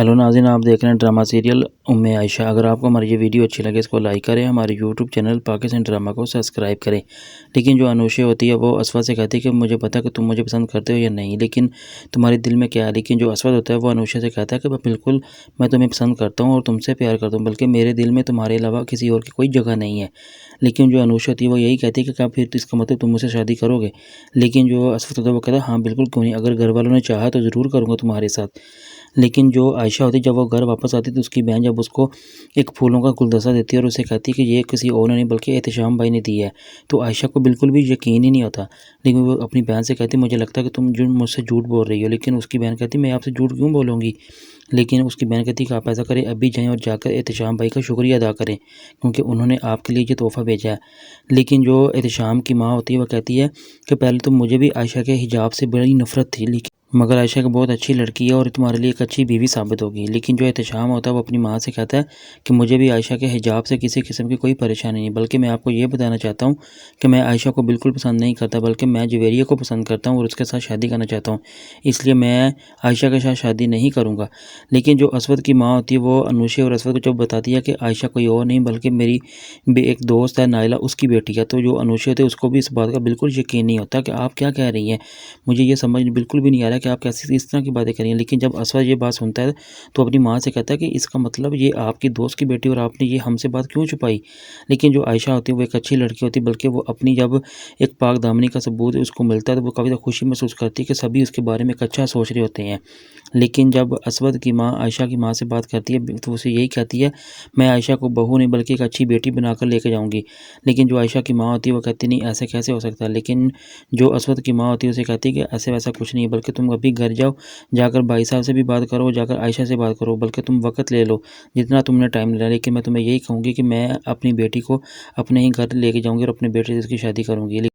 Hello नाज़रीन, आप देख रहे हैं ड्रामा सीरियल उम्मे आयशा। अगर आपको हमारी ये वीडियो अच्छी लगे इसको लाइक करें, हमारे यूट्यूब चैनल पाकिस्तान ड्रामा को सब्सक्राइब करें। लेकिन जो अनुषा होती है वो असफा से कहती है कि मुझे पता है कि तुम मुझे पसंद करते हो या नहीं, लेकिन तुम्हारे दिल में क्या है। लेकिन जो असफा होता है वो अनुषा से कहता है कि बिल्कुल मैं तुम्हें पसंद करता हूँ और तुमसे प्यार करता हूँ, बल्कि मेरे दिल में तुम्हारे अलावा किसी और की कोई जगह नहीं है। लेकिन जो अनुषा होती है वो यही कहती है कि क्या फिर तो इसका मतलब तुम मुझसे शादी करोगे। लेकिन जो असफा होता है वो कहता है हाँ बिल्कुल, क्यों नहीं, अगर घर वालों ने चाहा तो ज़रूर करूँगा तुम्हारे साथ। लेकिन जो आयशा होती है जब वो घर वापस आती है तो उसकी बहन जब उसको एक फूलों का गुलदस्ता देती है और उसे कहती है कि ये किसी और ने नहीं बल्कि एहतशाम भाई ने दिया है, तो आयशा को बिल्कुल भी यकीन ही नहीं होता। लेकिन वो अपनी बहन से कहती है मुझे लगता है कि तुम जो मुझसे झूठ बोल रही हो। लेकिन उसकी बहन कहती है मैं आपसे झूठ क्यों बोलूँगी। लेकिन उसकी बहन कहती है कि आप ऐसा करें, अभी जाएँ और जाकर एहतशाम भाई का शुक्रिया अदा करें क्योंकि उन्होंने आपके लिए ये तोहफ़ा भेजा है। लेकिन जो एहतशाम की माँ होती है वह कहती है कि पहले तो मुझे भी आयशा के हिजाब से बड़ी नफ़रत थी, लेकिन मगर आयशा एक बहुत अच्छी लड़की है और तुम्हारे लिए एक अच्छी बीवी साबित होगी। लेकिन जो एहतशाम होता है वो अपनी माँ से कहता है कि मुझे भी आयशा के हिजाब से किसी किस्म की कोई परेशानी नहीं, बल्कि मैं आपको ये बताना चाहता हूँ कि मैं आयशा को बिल्कुल पसंद नहीं करता, बल्कि मैं जवेरिया को पसंद करता हूँ और उसके साथ शादी करना चाहता हूँ। इसलिए मैं आयशा के साथ शादी नहीं करूँगा। लेकिन जो असवद की माँ होती है वो अनुषा और असवद को जब बताती है कि आयशा कोई और नहीं बल्कि मेरी एक दोस्त है नाइला, उसकी बेटी है, तो जो अनुषा होती है उसको भी इस बात का बिल्कुल यकीन नहीं होता कि आप क्या कह रही हैं। मुझे ये समझ बिल्कुल भी नहीं आ रहा कि आप कैसे इस तरह की बातें करी हैं। लेकिन जब असफा ये बात सुनता है तो अपनी माँ से कहता है कि इसका मतलब ये आपकी दोस्त की बेटी और आपने ये हमसे बात क्यों छुपाई। लेकिन जो आयशा होती है वो एक अच्छी लड़की होती है, बल्कि वो अपनी जब एक पाक दामनी का सबूत उसको मिलता है तो वो काफ़ी खुशी महसूस करती है कि सभी उसके बारे में एक अच्छा सोच रहे होते हैं। लेकिन जब असवद की माँ आयशा की माँ से बात करती है तो उसे यही कहती है मैं आयशा को बहू नहीं बल्कि एक अच्छी बेटी बनाकर लेके जाऊँगी। लेकिन जो आयशा की माँ होती है वो कहती नहीं, ऐसे कैसे हो सकता है। लेकिन जो असवद की माँ होती है उसे कहती है कि ऐसे वैसा कुछ नहीं है, बल्कि तुम अभी घर जाओ, जाकर भाई साहब से भी बात करो, जाकर आयशा से बात करो, बल्कि तुम वक़्त ले लो जितना तुमने टाइम लिया। लेकिन मैं तुम्हें यही कहूँगी कि मैं अपनी बेटी को अपने ही घर लेके जाऊँगी और अपने बेटे से उसकी शादी करूँगी।